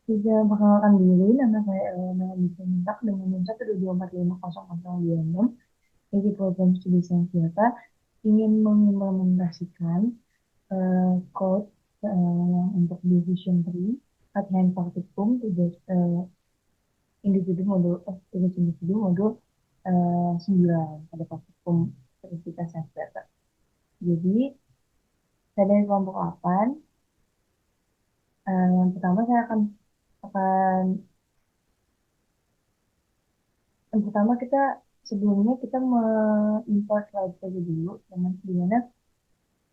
Bisa perkenalkan diri, nama saya Elena Bismintak dengan NIM 122450026 dari program studi sains data ingin mengimplementasikan code untuk division tree latihan praktikum tugas individu modul 9 pada praktikum verifikasi sains data. Jadi saya dari kelompok 8. Yang pertama saya akan yang pertama sebelumnya kita mengimport library dulu dengan dimana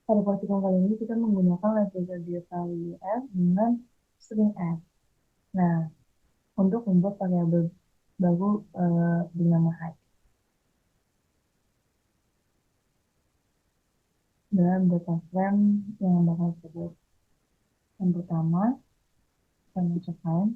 pada praktikum kali ini kita menggunakan library data WF dengan string f. Nah, untuk membuat variabel baru bernama height dalam data frame yang bakal kita buat. Yang pertama, kita masukkan.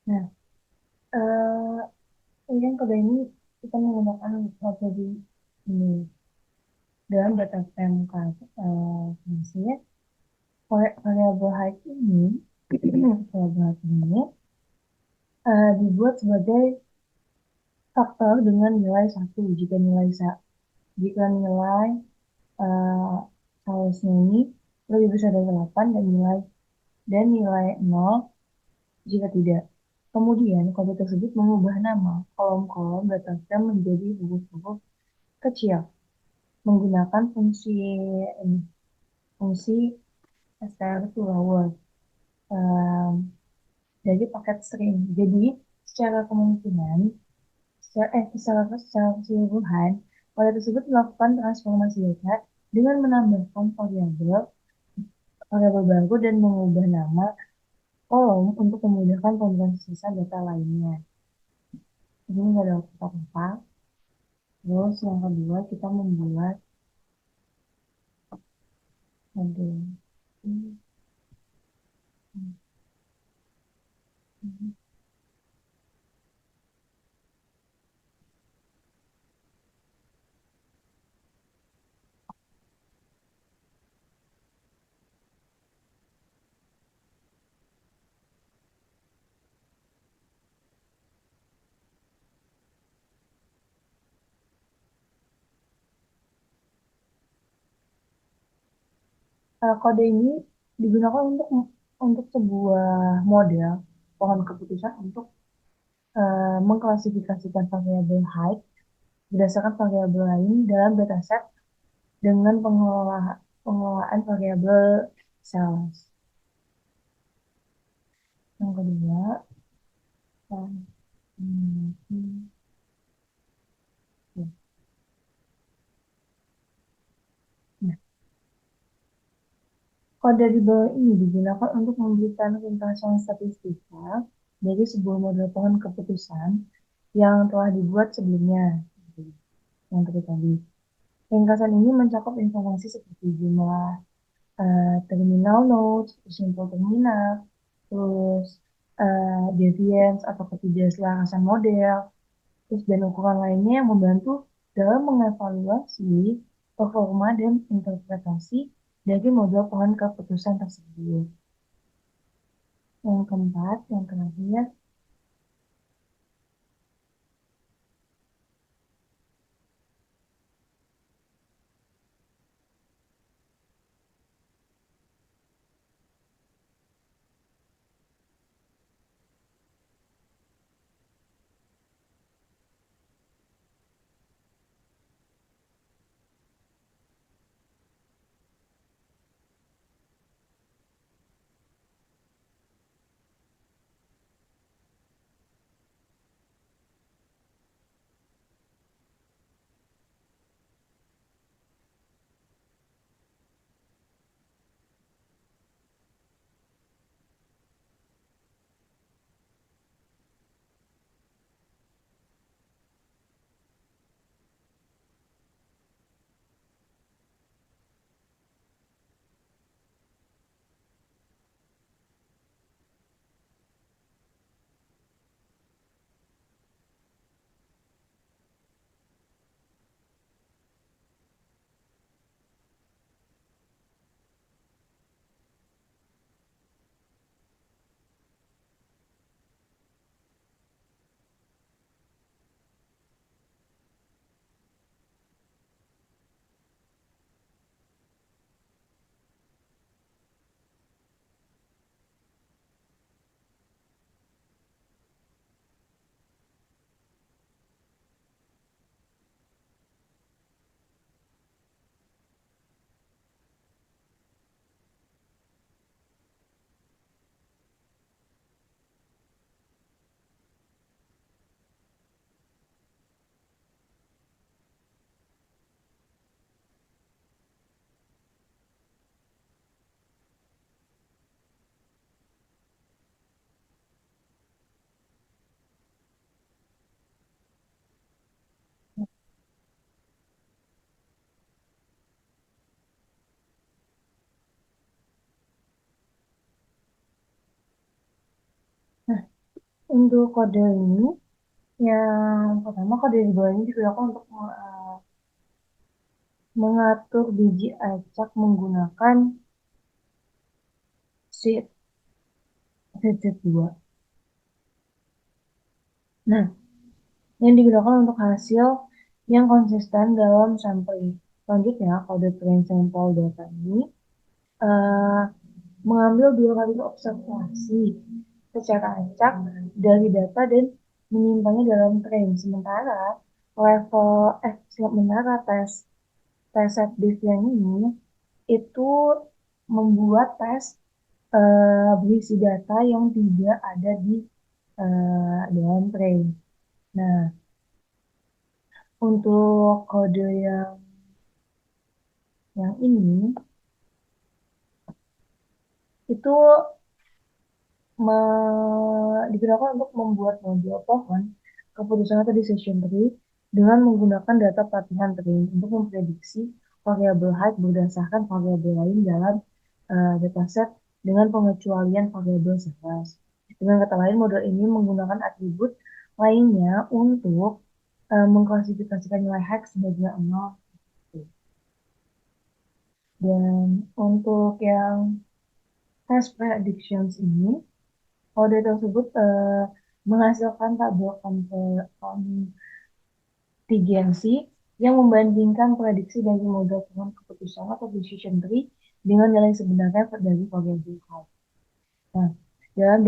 Nah, ini kan kode ini kita menggunakan library ini dalam data frame fungsinya variabel height ini variabel height ini dibuat sebagai faktor dengan nilai satu jika nilai uh, salesnya ini lebih besar dari 8 dan nilai 0 jika tidak. Kemudian kode tersebut mengubah nama kolom-kolom data frame menjadi huruf-huruf kecil menggunakan fungsi str to lower dari paket string. Jadi secara kemungkinan secara keseluruhan, pada tersebut melakukan transformasi data dengan menambahkan variabel baru dan mengubah nama kolom untuk memudahkan pembuatan sisa data lainnya. Ini nggak ada apa-apa. Terus yang kedua kita membuat model. Kode ini digunakan untuk sebuah model pohon keputusan untuk mengklasifikasikan variabel height berdasarkan variabel lain dalam dataset dengan pengelolaan variabel sales. Yang kedua, hmm, nah, kode di bawah ini digunakan untuk memberikan ringkasan statistika dari sebuah model pohon keputusan yang telah dibuat sebelumnya. Yang tadi. Ringkasan ini mencakup informasi seperti jumlah terminal nodes, simpul terminal, terus deviance atau ketidakselarasan model, terus dan ukuran lainnya yang membantu dalam mengevaluasi performa dan interpretasi dari model pohon keputusan tersebut. Yang keempat, yang terakhir, nah untuk kode ini, yang pertama kode di bawah ini digunakan untuk mengatur biji acak menggunakan sheet ZZ2. Nah, yang digunakan untuk hasil yang konsisten dalam sampling. Selanjutnya, kode train sample data ini eh, mengambil dua kali observasi secara acak dari data dan menyimpannya dalam train. Sementara tes tes set diff yang ini itu membuat tes berisi data yang tidak ada di dalam train. Nah, untuk kode yang ini itu digunakan untuk membuat model pohon keputusan atau decision tree dengan menggunakan data pelatihan train untuk memprediksi variabel height berdasarkan variabel lain dalam dataset dengan pengecualian variabel size. Dengan kata lain, model ini menggunakan atribut lainnya untuk mengklasifikasikan nilai height sebagai 0. Dan untuk yang test predictions ini, kode tersebut menghasilkan tabel konvergensi yang membandingkan prediksi dari model pohon keputusan atau decision tree dengan nilai sebenarnya dari variabel height. Nah, dalam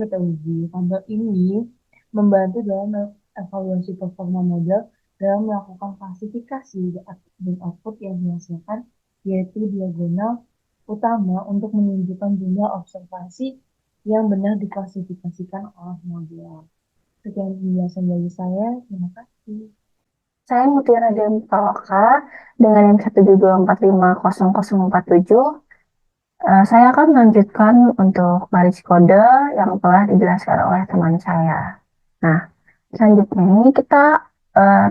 data uji, tabel ini membantu dalam evaluasi performa model dalam melakukan klasifikasi dan output yang dihasilkan yaitu diagonal utama untuk menunjukkan jumlah observasi yang benar diklasifikasikan oleh model. Sekian penjelasan dari saya. Terima kasih. Saya Mutiara Dewi Paloka dengan NIM 174500047. Saya akan melanjutkan untuk baris kode yang telah dijelaskan oleh teman saya. Nah, selanjutnya ini kita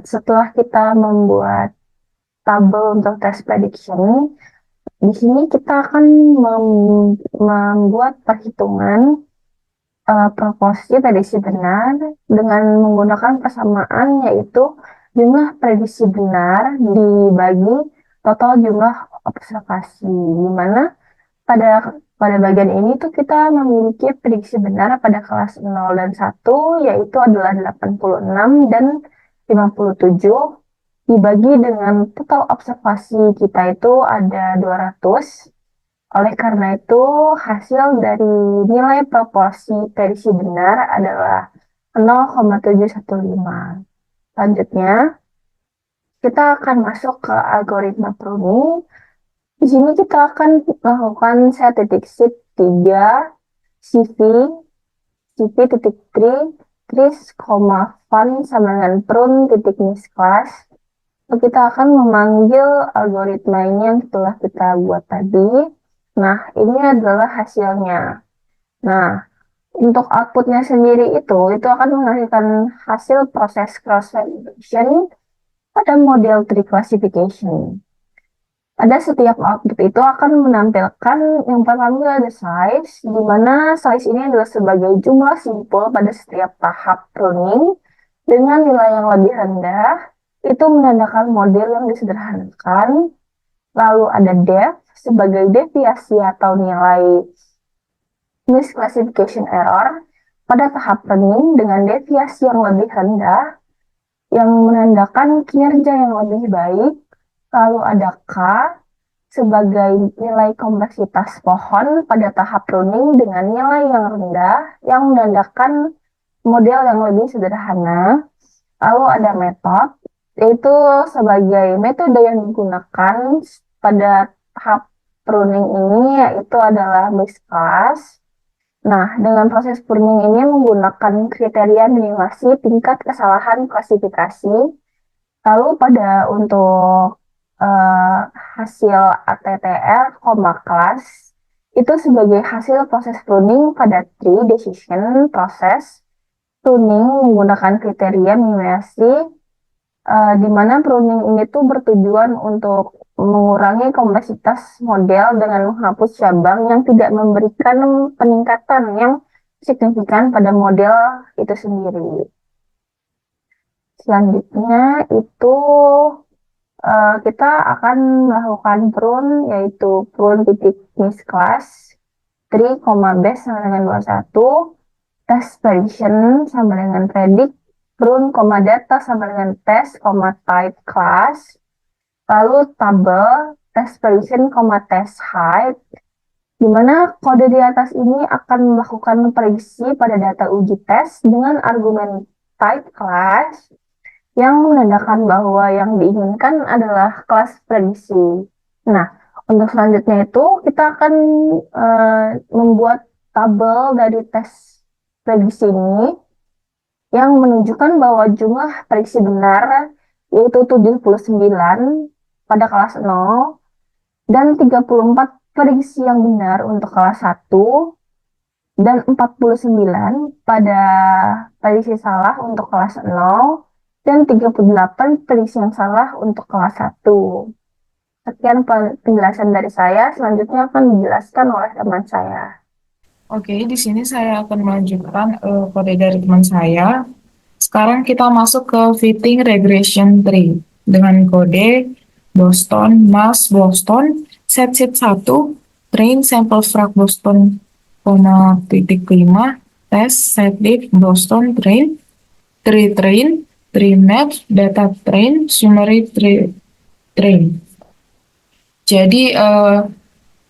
setelah kita membuat tabel untuk tes prediction, di sini kita akan membuat perhitungan proporsi prediksi benar dengan menggunakan persamaan, yaitu jumlah prediksi benar dibagi total jumlah observasi, di mana pada pada bagian ini tuh kita memiliki prediksi benar pada kelas 0 dan 1, yaitu adalah 86 dan 57, dibagi dengan total observasi kita itu ada 200. Oleh karena itu, hasil dari nilai proporsi prediksi benar adalah 0,715. Selanjutnya, kita akan masuk ke algoritma pruning. Di sini kita akan melakukan set titik sheet 3, CV, CV titik tree, tris, fun sama dengan prune titik misclass. Kita akan memanggil algoritma ini yang telah kita buat tadi. Nah, ini adalah hasilnya. Nah, untuk outputnya sendiri itu akan menghasilkan hasil proses cross-validation pada model tree classification. Pada setiap output itu akan menampilkan yang pertama ada size, di mana size ini adalah sebagai jumlah simpul pada setiap tahap pruning dengan nilai yang lebih rendah, itu menandakan model yang disederhanakan. Lalu ada depth sebagai deviasi atau nilai misclassification error pada tahap pruning dengan deviasi yang lebih rendah, yang menandakan kinerja yang lebih baik. Lalu ada K sebagai nilai kompleksitas pohon pada tahap pruning dengan nilai yang rendah, yang menandakan model yang lebih sederhana. Lalu ada metode, yaitu sebagai metode yang digunakan pada tahap pruning ini, yaitu adalah base class. Nah, dengan proses pruning ini menggunakan kriteria minimasi tingkat kesalahan klasifikasi. Lalu pada untuk eh, hasil ATTR, class, itu sebagai hasil proses pruning pada tree decision proses pruning menggunakan kriteria minimasi, di mana pruning ini tuh bertujuan untuk mengurangi kompleksitas model dengan menghapus cabang yang tidak memberikan peningkatan yang signifikan pada model itu sendiri. Selanjutnya itu kita akan melakukan prune, yaitu prune titik misclass 3, base sama dengan 21, test prediction sama dengan predict, prune, data sama dengan test, type class, lalu tabel, test prediction, test height, di mana kode di atas ini akan melakukan prediksi pada data uji tes dengan argumen type class yang menandakan bahwa yang diinginkan adalah kelas prediksi. Nah, untuk selanjutnya itu kita akan membuat tabel dari tes prediksi ini yang menunjukkan bahwa jumlah prediksi benar yaitu 79 pada kelas 0 dan 34 prediksi yang benar untuk kelas 1 dan 49 pada prediksi salah untuk kelas 0 dan 38 prediksi yang salah untuk kelas 1. Sekian penjelasan dari saya, selanjutnya akan dijelaskan oleh teman saya. Oke, di sini saya akan melanjutkan kode dari teman saya. Sekarang kita masuk ke fitting regression tree dengan kode Boston, Mass Boston, set sheet 1, train sample frag Boston, titik 5, test set diff Boston train, train, tree match, data train, summary train. Jadi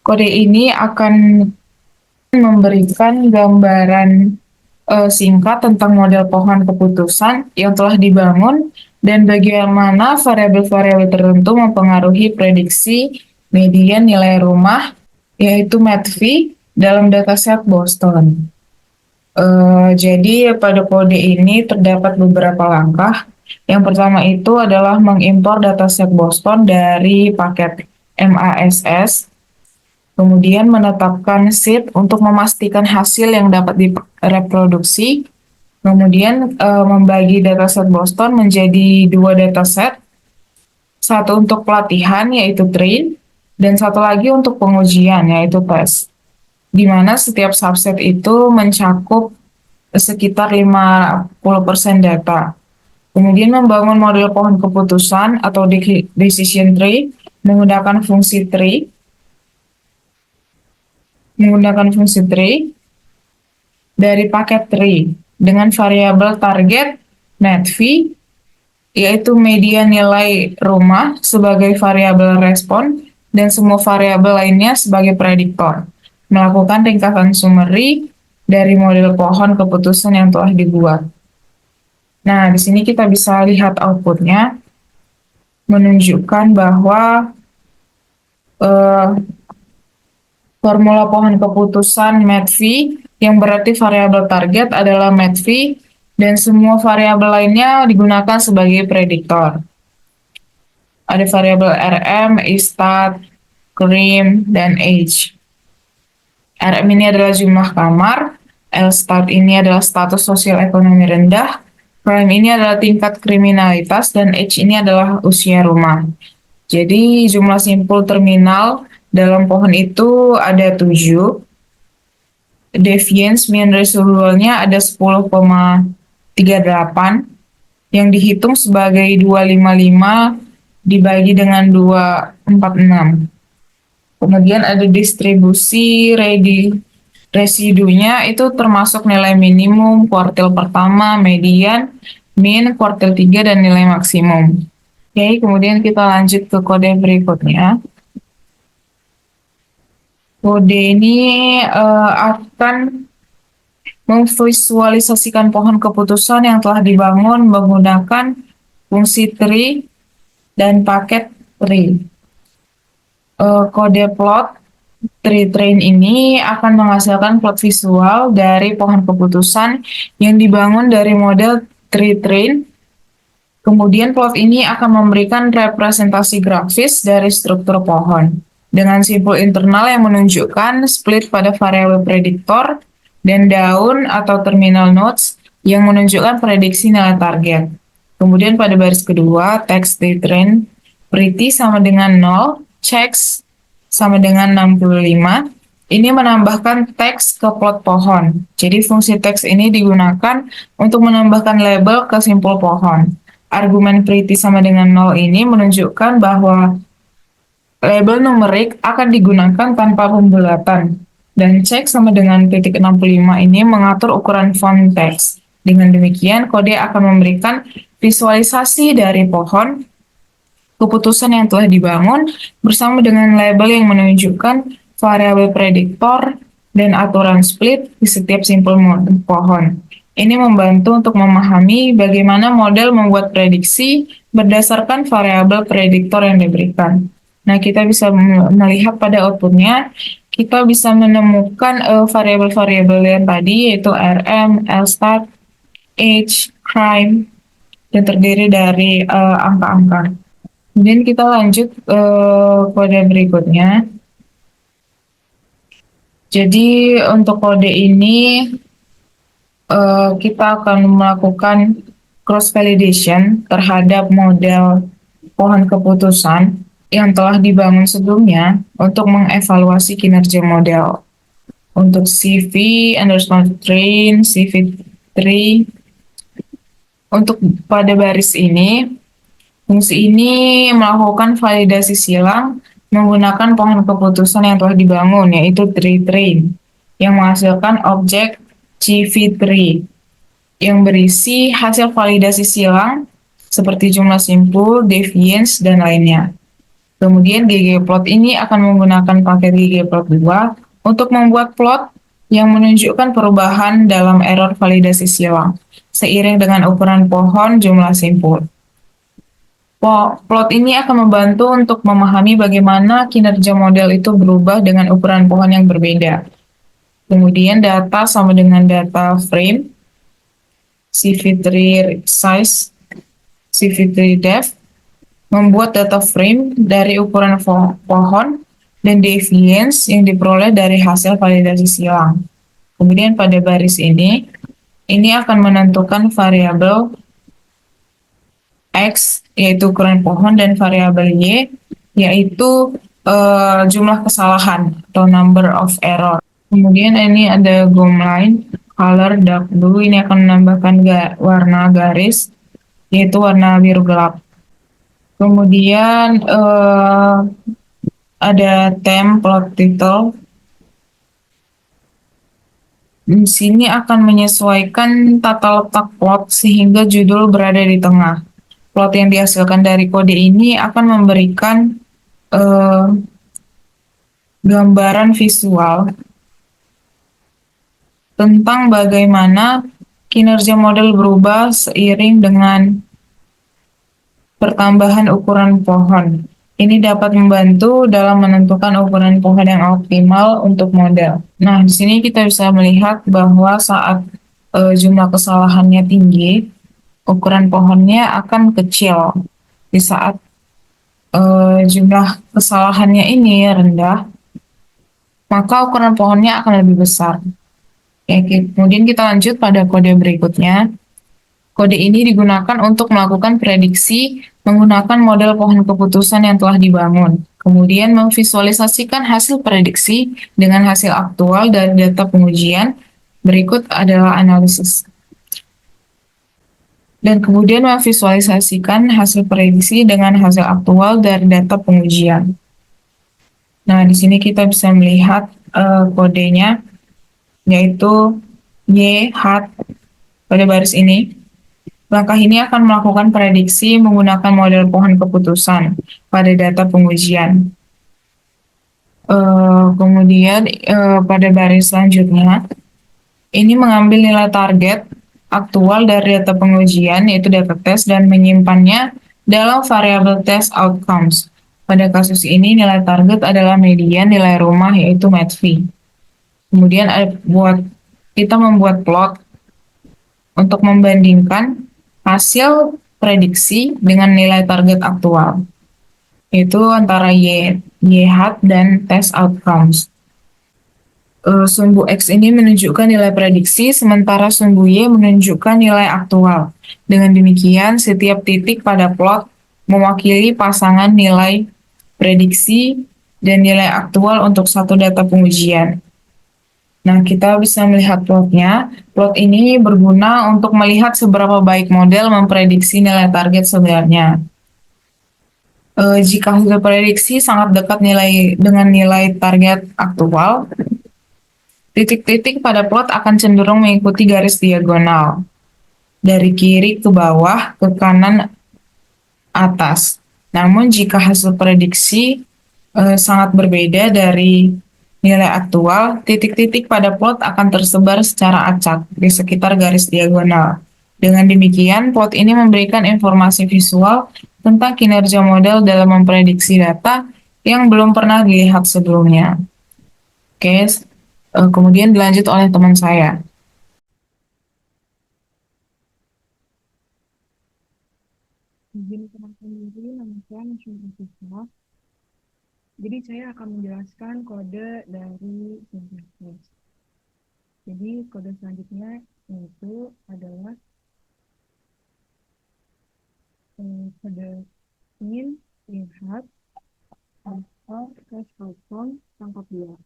kode ini akan memberikan gambaran singkat tentang model pohon keputusan yang telah dibangun dan bagaimana variabel-variabel tertentu mempengaruhi prediksi median nilai rumah, yaitu MATV, dalam dataset Boston. Jadi pada kode ini terdapat beberapa langkah. Yang pertama itu adalah mengimpor dataset Boston dari paket MASS, kemudian menetapkan seed untuk memastikan hasil yang dapat direproduksi, kemudian membagi dataset Boston menjadi dua dataset, satu untuk pelatihan yaitu train, dan satu lagi untuk pengujian yaitu test, di mana setiap subset itu mencakup sekitar 50% data. Kemudian membangun model pohon keputusan atau decision tree menggunakan fungsi tree dari paket tree dengan variabel target MATV, yaitu median nilai rumah sebagai variabel respon dan semua variabel lainnya sebagai prediktor. Melakukan ringkasan summary dari model pohon keputusan yang telah dibuat. Nah, di sini kita bisa lihat outputnya, menunjukkan bahwa formula pohon keputusan MATV yang berarti variabel target adalah MATV dan semua variabel lainnya digunakan sebagai prediktor. Ada variabel RM, ISTAT, CRIM, dan age. RM ini adalah jumlah kamar, LSTAT ini adalah status sosial ekonomi rendah, CRIM ini adalah tingkat kriminalitas, dan age ini adalah usia rumah. Jadi jumlah simpul terminal dalam pohon itu ada 7. Deviance mean residualnya ada 10,38 yang dihitung sebagai 255 dibagi dengan 246. Kemudian ada distribusi residunya itu termasuk nilai minimum, kuartil pertama, median, min, kuartil 3, dan nilai maksimum. Oke, kemudian kita lanjut ke kode berikutnya. Kode ini akan memvisualisasikan pohon keputusan yang telah dibangun menggunakan fungsi tree dan paket tree. Kode plot tree train ini akan menghasilkan plot visual dari pohon keputusan yang dibangun dari model tree train. Kemudian plot ini akan memberikan representasi grafis dari struktur pohon dengan simpul internal yang menunjukkan split pada variabel prediktor dan daun atau terminal nodes yang menunjukkan prediksi nilai target. Kemudian pada baris kedua, text train pretty sama dengan 0, checks sama dengan 65. Ini menambahkan teks ke plot pohon. Jadi fungsi teks ini digunakan untuk menambahkan label ke simpul pohon. Argumen pretty sama dengan 0 ini menunjukkan bahwa label numerik akan digunakan tanpa pembulatan. Dan check sama dengan titik 65 ini mengatur ukuran font teks. Dengan demikian, kode akan memberikan visualisasi dari pohon keputusan yang telah dibangun bersama dengan label yang menunjukkan variabel prediktor dan aturan split di setiap simpul pohon. Ini membantu untuk memahami bagaimana model membuat prediksi berdasarkan variabel prediktor yang diberikan. Nah, kita bisa melihat pada outputnya, kita bisa menemukan variabel-variabel yang tadi, yaitu RM, LSTAT, age, crime, yang terdiri dari angka-angka. Kemudian kita lanjut kode berikutnya. Jadi untuk kode ini kita akan melakukan cross validation terhadap model pohon keputusan yang telah dibangun sebelumnya untuk mengevaluasi kinerja model. Untuk CV_train, CV3, untuk pada baris ini, fungsi ini melakukan validasi silang menggunakan pohon keputusan yang telah dibangun, yaitu tree train, yang menghasilkan objek CV3 yang berisi hasil validasi silang seperti jumlah simpul, deviance, dan lainnya. Kemudian ggplot ini akan menggunakan paket ggplot2 untuk membuat plot yang menunjukkan perubahan dalam error validasi silang seiring dengan ukuran pohon jumlah simpul. Plot ini akan membantu untuk memahami bagaimana kinerja model itu berubah dengan ukuran pohon yang berbeda. Kemudian data sama dengan data frame, CV3 size, CV3 depth, membuat data frame dari ukuran pohon dan deviance yang diperoleh dari hasil validasi silang. Kemudian pada baris ini akan menentukan variabel X, yaitu ukuran pohon, dan variabel Y, yaitu jumlah kesalahan atau number of error. Kemudian ini ada GOM line, color dark blue, ini akan menambahkan warna garis, yaitu warna biru gelap. Kemudian ada plot title. Di sini akan menyesuaikan tata letak plot sehingga judul berada di tengah. Plot yang dihasilkan dari kode ini akan memberikan eh, gambaran visual tentang bagaimana kinerja model berubah seiring dengan pertambahan ukuran pohon. Ini dapat membantu dalam menentukan ukuran pohon yang optimal untuk model. Nah, di sini kita bisa melihat bahwa saat jumlah kesalahannya tinggi, ukuran pohonnya akan kecil. Di saat jumlah kesalahannya ini rendah, maka ukuran pohonnya akan lebih besar. Kemudian kita lanjut pada kode berikutnya. Kode ini digunakan untuk melakukan prediksi menggunakan model pohon keputusan yang telah dibangun. Kemudian memvisualisasikan hasil prediksi dengan hasil aktual dari data pengujian. Berikut adalah analisis. Dan kemudian memvisualisasikan hasil prediksi dengan hasil aktual dari data pengujian. Nah, di sini kita bisa melihat kodenya, yaitu YH pada baris ini. Langkah ini akan melakukan prediksi menggunakan model pohon keputusan pada data pengujian. Kemudian pada baris selanjutnya, ini mengambil nilai target aktual dari data pengujian, yaitu data test, dan menyimpannya dalam variabel test outcomes. Pada kasus ini, nilai target adalah median nilai rumah, yaitu MATV. Kemudian kita membuat plot untuk membandingkan hasil prediksi dengan nilai target aktual, yaitu antara YH dan test outcomes. Sumbu X ini menunjukkan nilai prediksi, sementara sumbu Y menunjukkan nilai aktual. Dengan demikian, setiap titik pada plot mewakili pasangan nilai prediksi dan nilai aktual untuk satu data pengujian. Nah, kita bisa melihat plotnya. Plot ini berguna untuk melihat seberapa baik model memprediksi nilai target sebenarnya. Jika hasil prediksi sangat dekat dengan nilai target aktual, titik-titik pada plot akan cenderung mengikuti garis diagonal dari kiri ke bawah ke kanan atas. Namun jika hasil prediksi sangat berbeda dari nilai aktual, titik-titik pada plot akan tersebar secara acak di sekitar garis diagonal. Dengan demikian, plot ini memberikan informasi visual tentang kinerja model dalam memprediksi data yang belum pernah dilihat sebelumnya. Oke, kemudian dilanjut oleh teman saya. Izin perkenalkan diri, nama saya Nusyul Afifah. Jadi saya akan menjelaskan kode dari Synthesis. Jadi kode selanjutnya itu adalah kode ingin lihat atau cache outcome tangkap 2.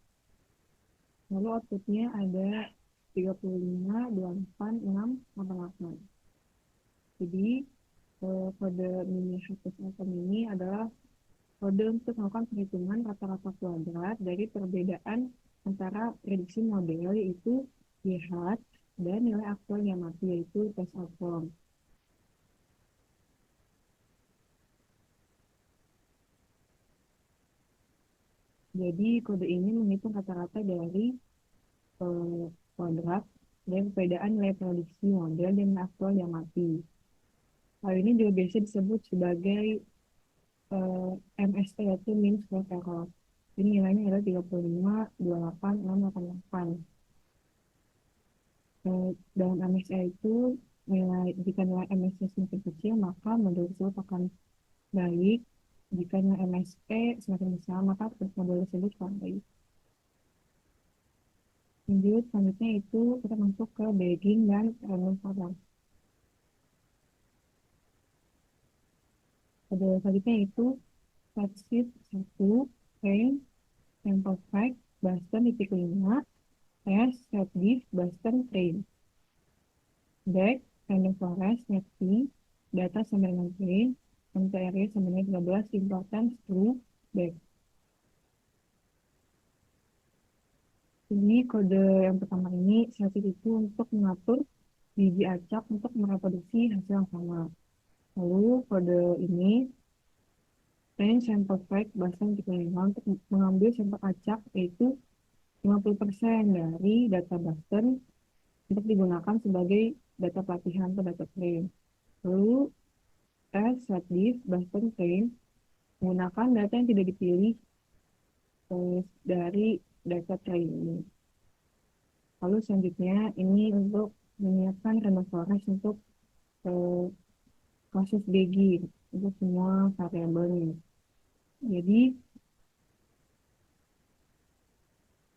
Lalu outputnya ada 35, 28, 6, 88. Jadi kode mini hash outcome ini adalah kode untuk melakukan perhitungan rata-rata kuadrat dari perbedaan antara prediksi model, yaitu YH, dan nilai aktual yang mati, yaitu test outcome. Jadi kode ini menghitung rata-rata dari kuadrat dan perbedaan nilai prediksi model dan aktual yang mati. Hal ini juga biasa disebut sebagai MST, yaitu mean square error. Ini nilainya adalah 35, 28, 688. Dalam MSE itu jika nilai MSE semakin kecil, maka model tersebut akan baik. Jika nilai MSE semakin besar, maka model tersebut akan baik. Lanjut, selanjutnya itu kita masuk ke bagging dan random forest. Model selanjutnya itu spreadsheet 1, range, sample fact, Boston titik 5, test, set diff, Boston train. Back, random forest, mapping, data sampai dengan train, MTRE sampai dengan 13, importance, true, back. Ini kode yang pertama ini spreadsheet itu untuk mengatur biji acak untuk mereproduksi hasil yang sama. Lalu kode ini range sample fact Boston titik 5 untuk mengambil sampel acak yaitu 50% dari data Boston untuk digunakan sebagai data pelatihan atau data train. Lalu test set diff Boston train menggunakan data yang tidak dipilih dari data train ini. Lalu selanjutnya ini untuk menyiapkan random forest untuk kasus bagging untuk semua variabelnya. Jadi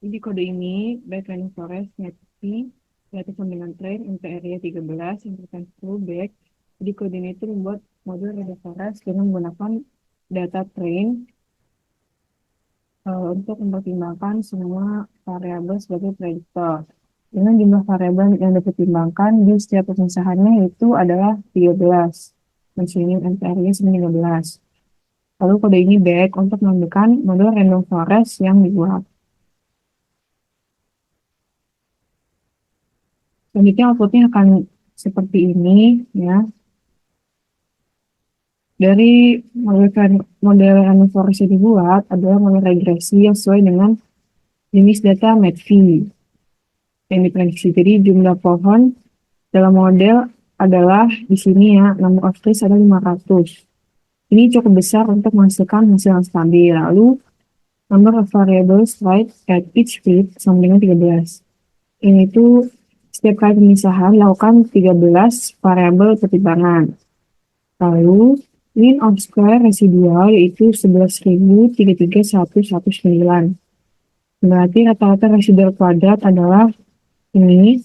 di kode ini back random forest mapping data sambungan train MTRE 13 yang berkaitan full back. Jadi kode ini itu membuat modul random forest dengan menggunakan data train untuk mempertimbangkan semua variabel sebagai prediktor. Dengan jumlah variabel yang dipertimbangkan di setiap pemisahannya itu adalah 13. Dan sini MTRE 13. Lalu kode ini back untuk menentukan modul random forest yang dibuat. Selanjutnya outputnya akan seperti ini ya. Dari model random forest yang dibuat adalah model regresi yang sesuai dengan jenis data MEDV yang diprediksi. Jadi jumlah pohon dalam model adalah di sini ya, number of trees ada 500. Ini cukup besar untuk menghasilkan hasil yang stabil. Lalu number of variables right at each fit sama dengan 13. Ini tuh setiap kali pemisahan lakukan 13 variabel pertimbangan. Lalu mean of square residual yaitu 11.033.119. Berarti rata-rata residual kuadrat adalah ini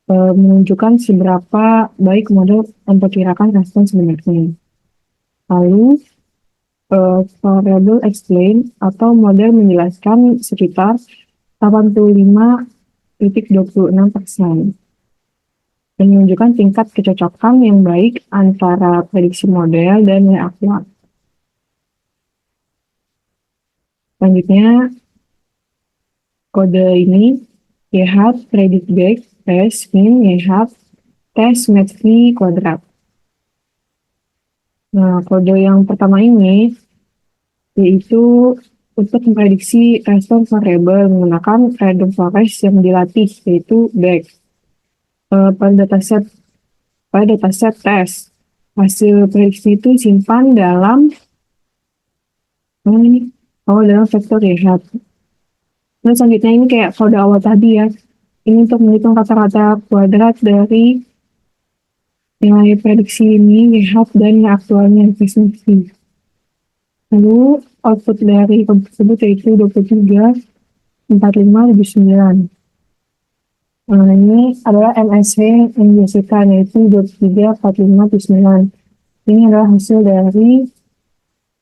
menunjukkan seberapa baik model memperkirakan respons sebenarnya. Lalu variable explain atau model menjelaskan sekitar 85,26% dan menunjukkan tingkat kecocokan yang baik antara prediksi model dan nilai aktual. Selanjutnya kode ini YH predict back test mean YH test MEDV kuadrat. Nah, kode yang pertama ini yaitu untuk memprediksi respons variabel menggunakan random forest yang dilatih yaitu back. Pada dataset tes hasil prediksi itu simpan dalam dalam vektor YH. Terus selanjutnya ini kayak kode awal tadi ya. Ini untuk menghitung rata-rata kuadrat dari nilai prediksi ini, YH dan nilai aktualnya efisiensi. Lalu output dari kode tersebut yaitu 23,45,9. Nah, ini adalah MSE yang dihasilkan yaitu 23,45,9. Ini adalah hasil dari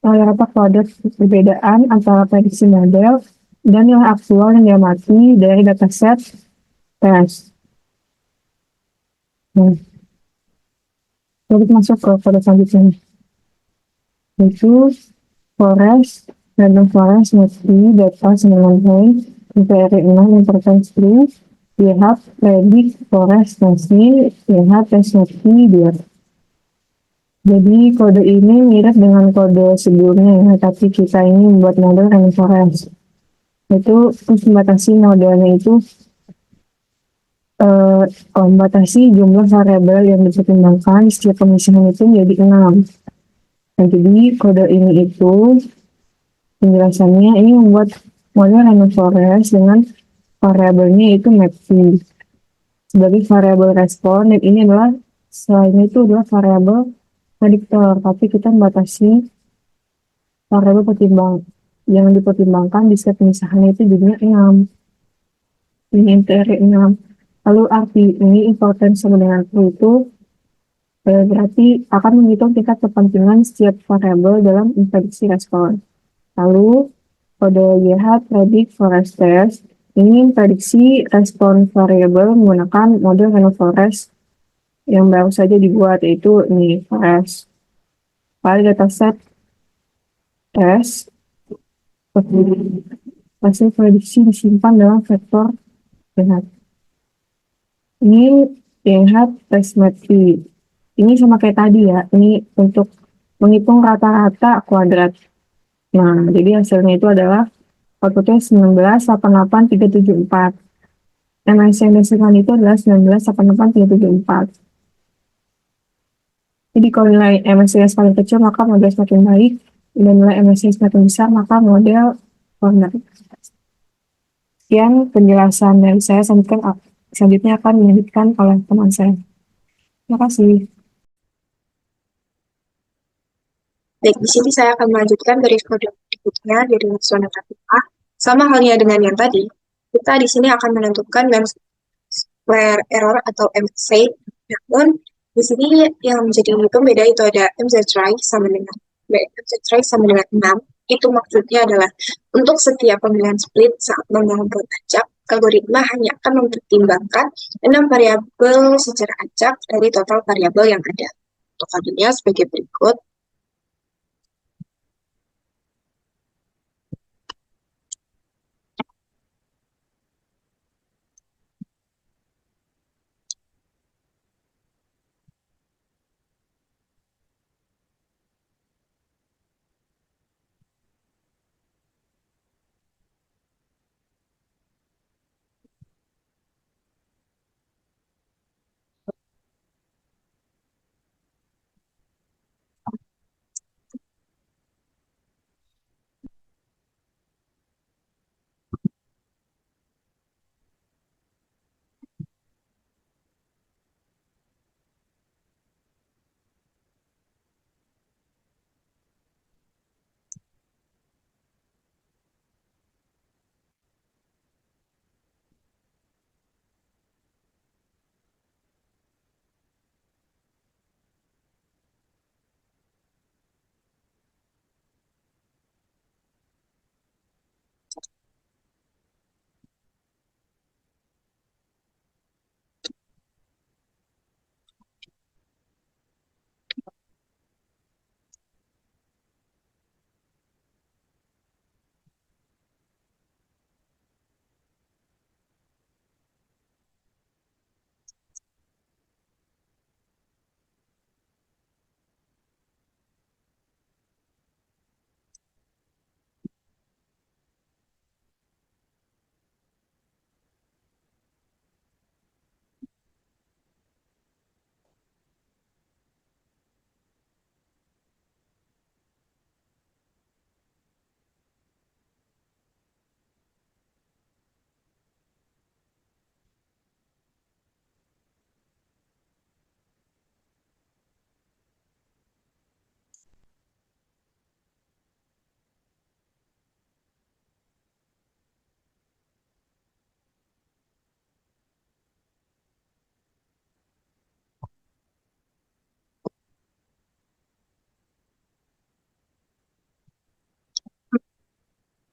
rata kuadrat perbedaan antara prediksi model dan nilai aktual yang diamati dari dataset tes. Nah, kita masuk ke kode selanjutnya. Yaitu forest, random forest, MEDV, data 9 MTRE 6, importance 3, YH, predict, forest, testing, YH, test MEDV, 2. Jadi kode ini mirip dengan kode sebelumnya ya, tapi kita ini membuat model random forest. Itu terus membatasi modelnya itu eh, membatasi jumlah variabel yang dipertimbangkan setiap pemisahan itu menjadi 6. Nah, jadi kode ini itu penjelasannya ini membuat model random forest dengan variabelnya itu MAPV sebagai variabel respon, dan ini adalah selain itu adalah variabel prediktor, tapi kita membatasi variabel pertimbang yang dipertimbangkan di setiap pemisahannya itu jadinya 6. Ini interi 6. Lalu arti ini important sama dengan true itu berarti akan menghitung tingkat kepentingan setiap variabel dalam prediksi respon. Lalu kode YH predict forest test ini prediksi respon variabel menggunakan model random forest yang baru saja dibuat, yaitu ini forest. File dataset test hasil prediksi disimpan dalam vektor YH. Ini YH test matrix. Ini sama kayak tadi ya, ini untuk menghitung rata-rata kuadrat. Nah, jadi hasilnya itu adalah outputnya 19,88374. MSC yang dihasilkan itu adalah 19,88374. Jadi kalau nilai MSC yang semakin kecil, maka model semakin baik. Dan nilai MSC yang semakin besar, maka model corner. Sekian penjelasan dari saya, selanjutnya akan dilanjutkan oleh teman saya. Terima kasih. Baik, di sini saya akan melanjutkan garis kode berikutnya dari zona A. Sama halnya dengan yang tadi, kita di sini akan menentukan mean square error atau MSC. Namun, di sini yang menjadi pembeda itu ada MZ try sama dengan MZ try sama dengan 6. Itu maksudnya adalah untuk setiap pemilihan split saat membangun acak, algoritma hanya akan mempertimbangkan 6 variabel secara acak dari total variabel yang ada. Untuk hal sebagai berikut.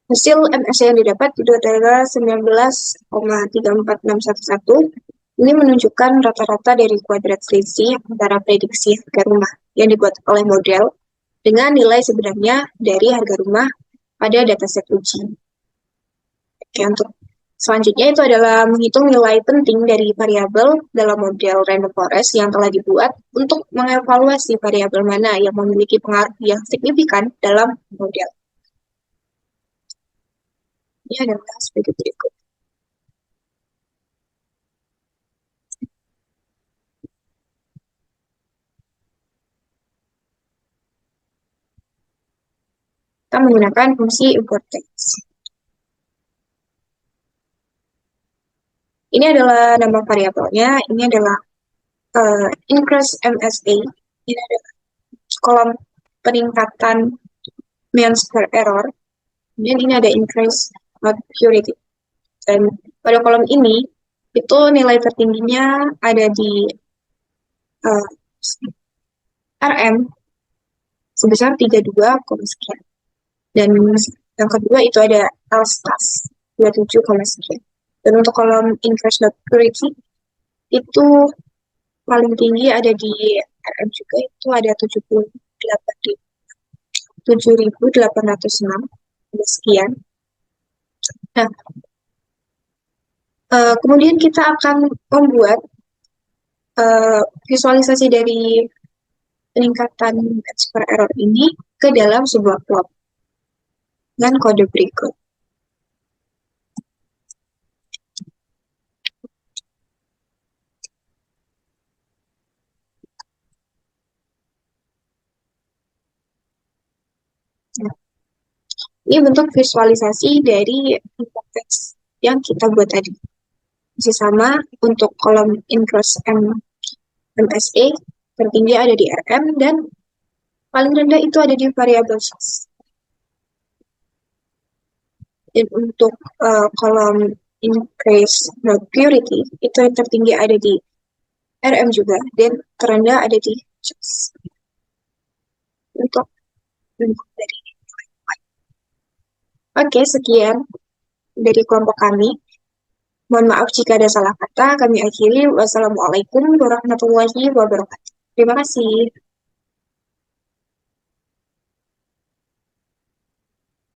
Hasil MSC yang didapat itu adalah 19,34611. Ini menunjukkan rata-rata dari kuadrat selisih antara prediksi harga rumah yang dibuat oleh model dengan nilai sebenarnya dari harga rumah pada dataset uji. Oke, untuk selanjutnya itu adalah menghitung nilai penting dari variabel dalam model random forest yang telah dibuat untuk mengevaluasi variabel mana yang memiliki pengaruh yang signifikan dalam model. Ini adalah sebagai berikut. kita menggunakan fungsi import text. Ini adalah nama variabelnya, ini adalah increase MSA, ini adalah kolom peningkatan mean square error, dan ini ada increase not purity. Dan pada kolom ini, itu nilai tertingginya ada di RM sebesar 32, sekian. Dan yang kedua itu ada LSTAS 27, sekian. Dan untuk kolom increase not purity, itu paling tinggi ada di RM juga, itu ada 7.806, sekian. Nah, kemudian kita akan membuat visualisasi dari peningkatan square error ini ke dalam sebuah plot dengan kode berikut. Nah, ini bentuk visualisasi dari teks yang kita buat tadi. Masih sama untuk kolom increase MSA, tertinggi ada di RM, dan paling rendah itu ada di variabel source. Dan untuk kolom increase not purity, itu yang tertinggi ada di RM juga, dan terendah ada di source. Untuk dari Oke, sekian dari kelompok kami. Mohon maaf jika ada salah kata. Kami akhiri. Wassalamualaikum warahmatullahi wabarakatuh. Terima kasih.